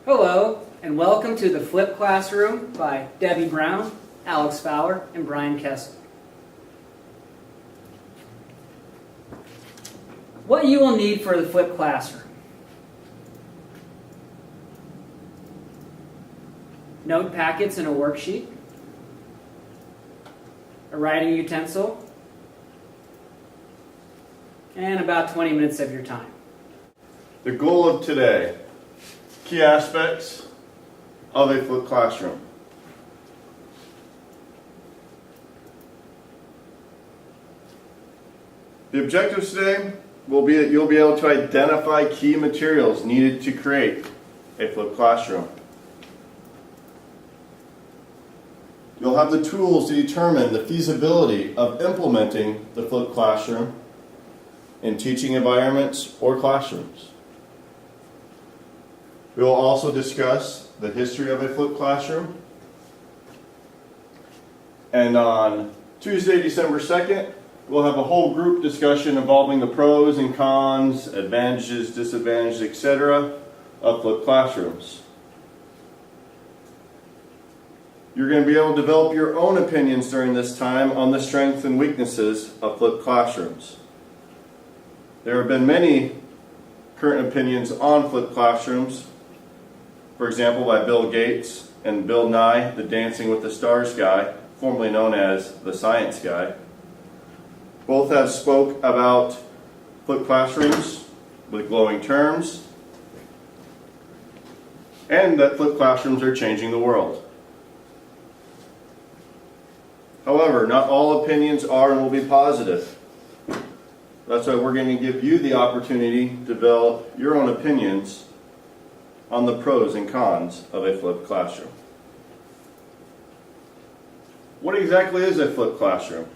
Hello, and welcome to the Flip Classroom by Debbie Brown, Alex Fowler, and Brian Kessel. What you will need for the Flip Classroom: note packets and a worksheet, a writing utensil, and about 20 minutes of your time. The goal of today: key aspects of a flipped classroom. The objectives today will be that you'll be able to identify key materials needed to create a flipped classroom. You'll have the tools to determine the feasibility of implementing the flipped classroom in teaching environments or classrooms. We will also discuss the history of a flipped classroom. And on Tuesday, December 2nd, we'll have a whole group discussion involving the pros and cons, advantages, disadvantages, etc. of flipped classrooms. You're going to be able to develop your own opinions during this time on the strengths and weaknesses of flipped classrooms. There have been many current opinions on flipped classrooms. For example, by Bill Gates and Bill Nye, the Dancing with the Stars guy, formerly known as the Science Guy. Both have spoke about flipped classrooms with glowing terms, and that flipped classrooms are changing the world. However, not all opinions are and will be positive. That's why we're going to give you the opportunity to develop your own opinions on the pros and cons of a flipped classroom. What exactly is a flipped classroom?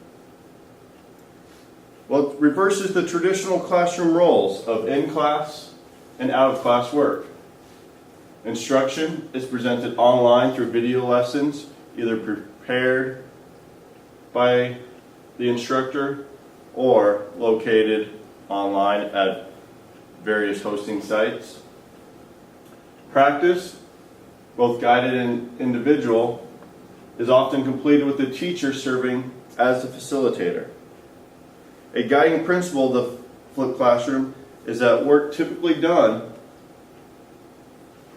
Well, it reverses the traditional classroom roles of in-class and out-of-class work. Instruction is presented online through video lessons, either prepared by the instructor or located online at various hosting sites. Practice, both guided and individual, is often completed with the teacher serving as the facilitator. A guiding principle of the flipped classroom is that work typically done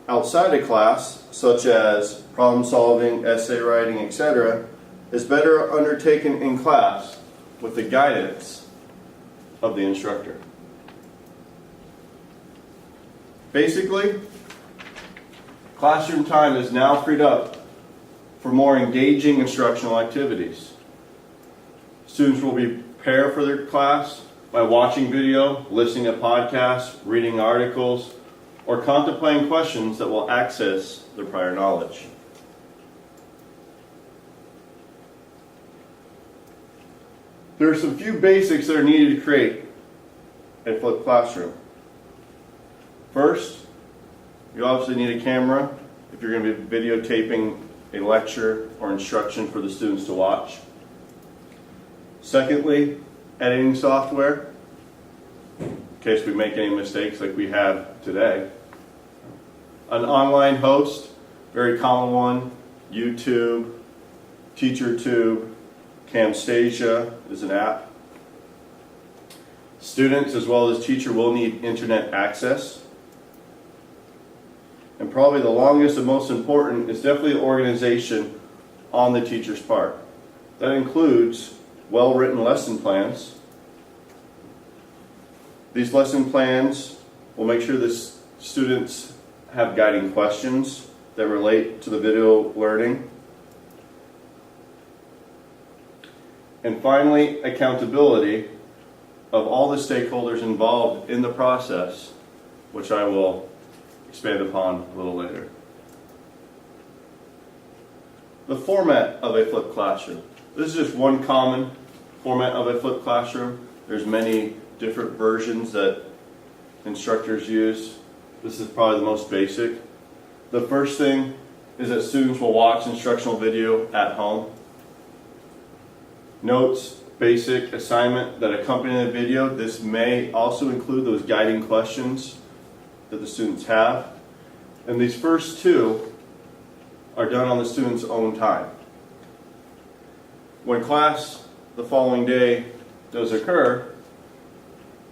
outside of class, such as problem solving, essay writing, etc., is better undertaken in class with the guidance of the instructor. Basically, classroom time is now freed up for more engaging instructional activities. Students will prepare for their class by watching video, listening to podcasts, reading articles, or contemplating questions that will access their prior knowledge. There are some few basics that are needed to create a flipped classroom. First, you obviously need a camera if you're going to be videotaping a lecture or instruction for the students to watch. Secondly, editing software, in case we make any mistakes like we have today. An online host, very common one, YouTube, TeacherTube, Camtasia is an app. Students as well as teacher will need internet access. And probably the longest and most important is definitely organization on the teacher's part. That includes well-written lesson plans. These lesson plans will make sure the students have guiding questions that relate to the video learning. And finally, accountability of all the stakeholders involved in the process, which I will expand upon a little later. The format of a flipped classroom. This is just one common format of a flipped classroom. There's many different versions that instructors use. This is probably the most basic. The first thing is that students will watch instructional video at home. Notes, basic assignment that accompany the video. This may also include those guiding questions that the students have. And these first two are done on the student's own time. When class the following day does occur,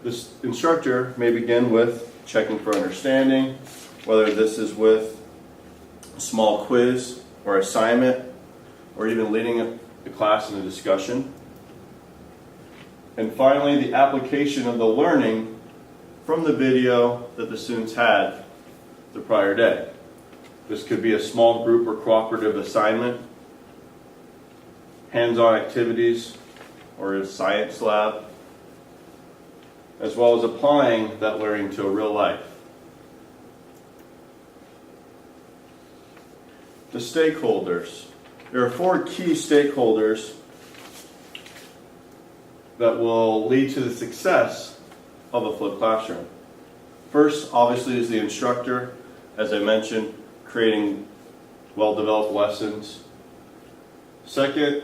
this instructor may begin with checking for understanding, whether this is with a small quiz or assignment, or even leading the class in a discussion. And finally, the application of the learning from the video that the students had the prior day. This could be a small group or cooperative assignment, hands-on activities, or a science lab, as well as applying that learning to a real life. The stakeholders. There are 4 key stakeholders that will lead to the success of a flipped classroom. First, obviously, is the instructor, as I mentioned, creating well-developed lessons. Second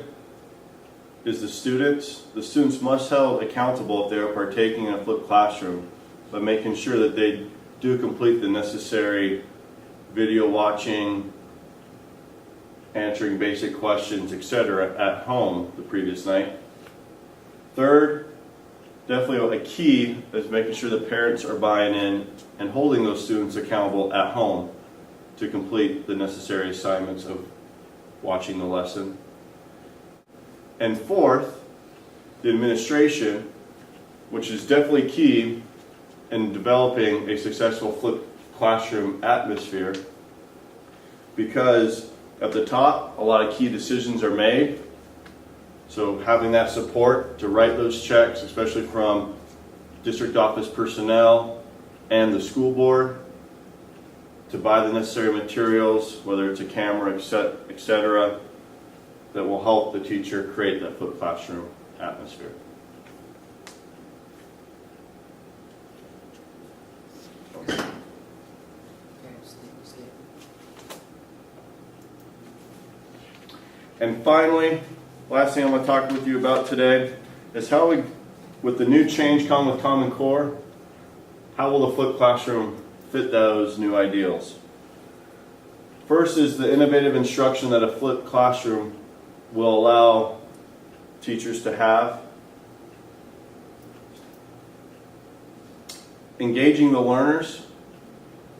is the students. The students must be held accountable if they are partaking in a flipped classroom by making sure that they do complete the necessary video watching, answering basic questions, etc. at home the previous night. Third, definitely a key is making sure the parents are buying in and holding those students accountable at home to complete the necessary assignments of watching the lesson. And fourth, the administration, which is definitely key in developing a successful flipped classroom atmosphere, because at the top, a lot of key decisions are made. So having that support to write those checks, especially from district office personnel and the school board, to buy the necessary materials, whether it's a camera, etc., that will help the teacher create that flipped classroom atmosphere. And finally, last thing I'm going to talk with you about today is how we, with the new change come with Common Core, how will the flipped classroom fit those new ideals? First is the innovative instruction that a flipped classroom will allow teachers to have. Engaging the learners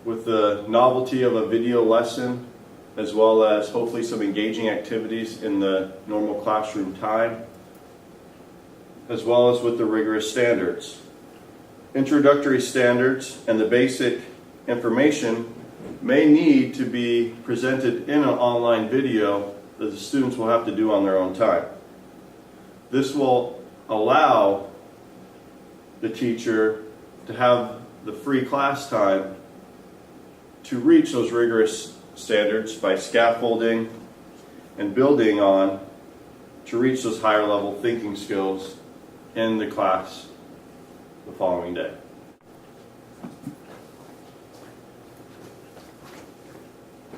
with the novelty of a video lesson, as well as hopefully some engaging activities in the normal classroom time, as well as with the rigorous standards. Introductory standards and the basic information may need to be presented in an online video that the students will have to do on their own time. This will allow the teacher to have the free class time to reach those rigorous standards by scaffolding and building on to reach those higher level thinking skills in the class the following day.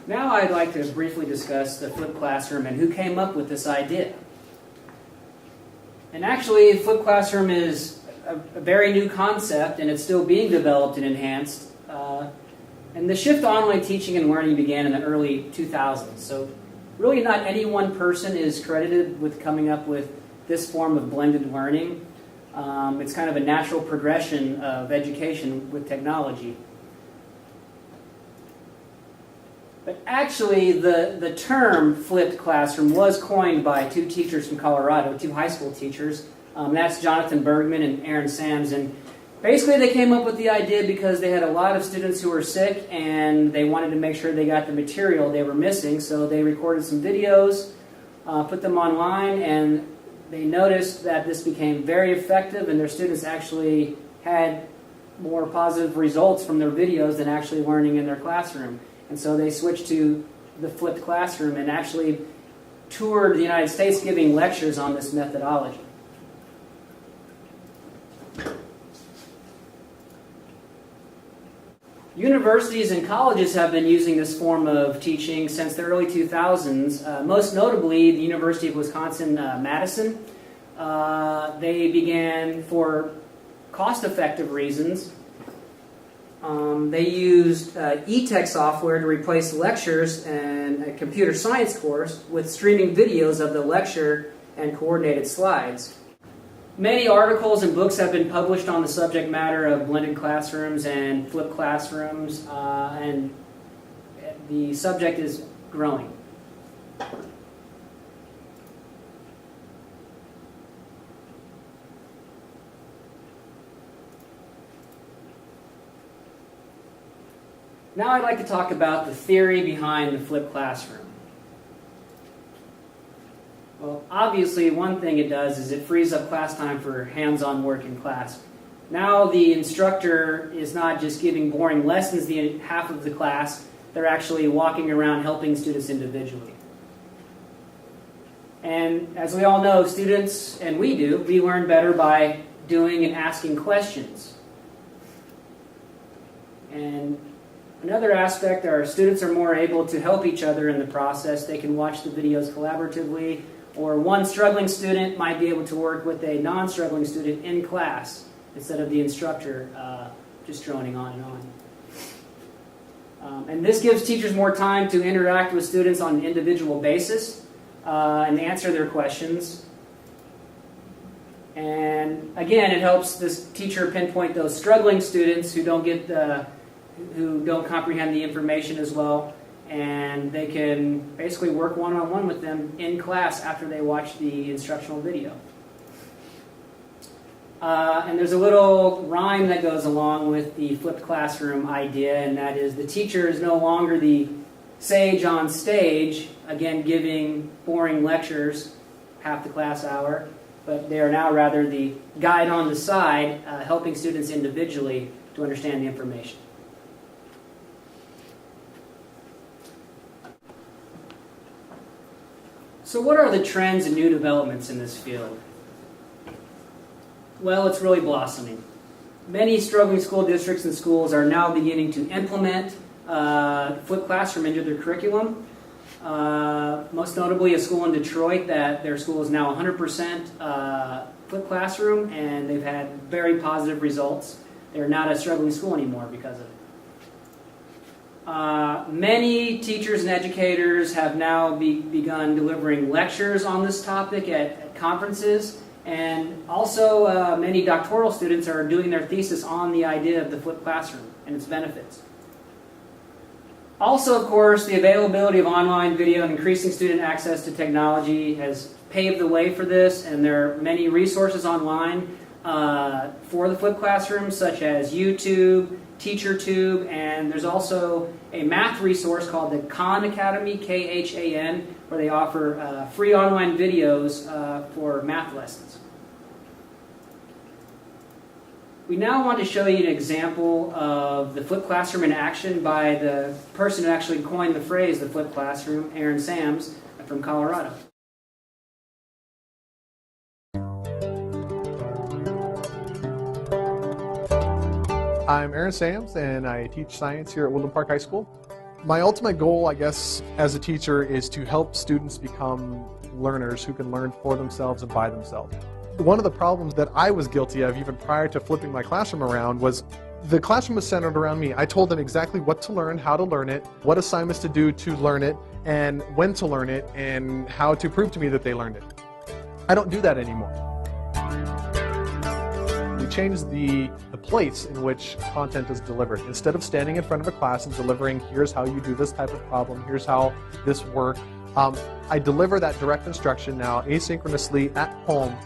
Now I'd like to briefly discuss the flipped classroom and who came up with this idea. And actually, flipped classroom is a very new concept, and it's still being developed and enhanced. And the shift to online teaching and learning began in the early 2000s. So really not any one person is credited with coming up with this form of blended learning. It's kind of a natural progression of education with technology. But actually, the term flipped classroom was coined by 2 teachers from Colorado, 2 high school teachers. That's Jonathan Bergman and Aaron Sams. And basically, they came up with the idea because they had a lot of students who were sick and they wanted to make sure they got the material they were missing. So they recorded some videos, put them online, and they noticed that this became very effective, and their students actually had more positive results from their videos than actually learning in their classroom. And so they switched to the flipped classroom and actually toured the United States giving lectures on this methodology. Universities and colleges have been using this form of teaching since the early 2000s, most notably the University of Wisconsin-Madison. They began, for cost-effective reasons, They used eTech software to replace lectures and a computer science course with streaming videos of the lecture and coordinated slides. Many articles and books have been published on the subject matter of blended classrooms and flipped classrooms, and the subject is growing. Now I'd like to talk about the theory behind the flipped classroom. Well, obviously one thing it does is it frees up class time for hands-on work in class. Now the instructor is not just giving boring lessons the half of the class, they're actually walking around helping students individually. And as we all know, students, and we learn better by doing and asking questions. And another aspect, our students are more able to help each other in the process. They can watch the videos collaboratively, or one struggling student might be able to work with a non-struggling student in class instead of the instructor just droning on and on. And this gives teachers more time to interact with students on an individual basis and answer their questions. And again, it helps this teacher pinpoint those struggling students who don't comprehend the information as well, and they can basically work one-on-one with them in class after they watch the instructional video. And there's a little rhyme that goes along with the flipped classroom idea, and that is the teacher is no longer the sage on stage, again giving boring lectures half the class hour, but they are now rather the guide on the side, helping students individually to understand the information. So what are the trends and new developments in this field? Well, it's really blossoming. Many struggling school districts and schools are now beginning to implement flipped classroom into their curriculum. Most notably, a school in Detroit that their school is now 100% flipped classroom, and they've had very positive results. They're not a struggling school anymore because of it. Many teachers and educators have now begun delivering lectures on this topic at conferences, and also many doctoral students are doing their thesis on the idea of the flipped classroom and its benefits. Also, of course, the availability of online video and increasing student access to technology has paved the way for this, and there are many resources online for the flipped classroom, such as YouTube, TeacherTube, and there's also a math resource called the Khan Academy, Khan, where they offer free online videos for math lessons. We now want to show you an example of the flipped classroom in action by the person who actually coined the phrase, the flipped classroom, Aaron Sams from Colorado. I'm Aaron Sams, and I teach science here at Woodland Park High School. My ultimate goal, I guess, as a teacher is to help students become learners who can learn for themselves and by themselves. One of the problems that I was guilty of even prior to flipping my classroom around was the classroom was centered around me. I told them exactly what to learn, how to learn it, what assignments to do to learn it, and when to learn it, and how to prove to me that they learned it. I don't do that anymore. We changed the place in which content is delivered. Instead of standing in front of a class and delivering, here's how you do this type of problem, here's how this works, I deliver that direct instruction now asynchronously at home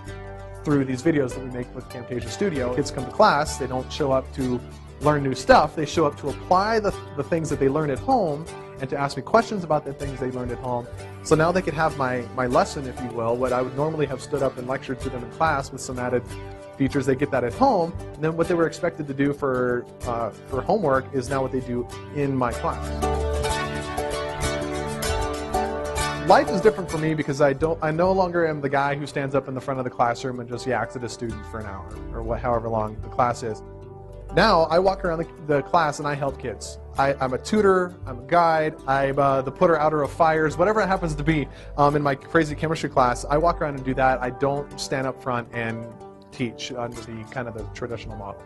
through these videos that we make with Camtasia Studio. Kids come to class, they don't show up to learn new stuff, they show up to apply the things that they learn at home and to ask me questions about the things they learned at home. So now they could have my lesson, if you will, what I would normally have stood up and lectured to them in class with some added features. They get that at home, and then what they were expected to do for homework is now what they do in my class. Life is different for me because I no longer am the guy who stands up in the front of the classroom and just yaks at a student for an hour or however long the class is. Now I walk around the class and I help kids. I'm a tutor, I'm a guide, I'm the putter-outer of fires, whatever it happens to be. In my crazy chemistry class, I walk around and do that. I don't stand up front and teach under the kind of the traditional model.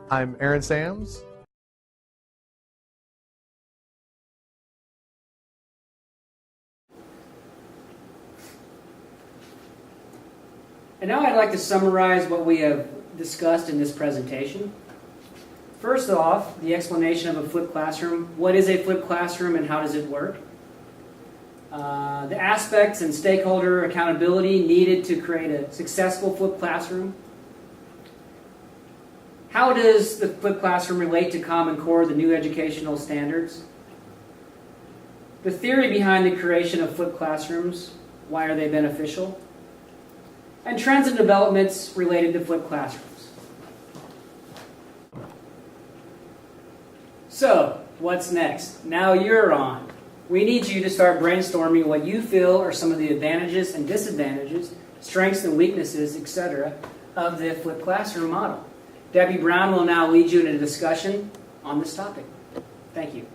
I'm Aaron Sams. And now I'd like to summarize what we have discussed in this presentation. First off, the explanation of a flipped classroom. What is a flipped classroom and how does it work? The aspects and stakeholder accountability needed to create a successful flipped classroom. How does the flipped classroom relate to Common Core, the new educational standards? The theory behind the creation of flipped classrooms. Why are they beneficial? And trends and developments related to flipped classrooms. So, what's next? Now you're on. We need you to start brainstorming what you feel are some of the advantages and disadvantages, strengths and weaknesses, etc., of the flipped classroom model. Debbie Brown will now lead you in a discussion on this topic. Thank you.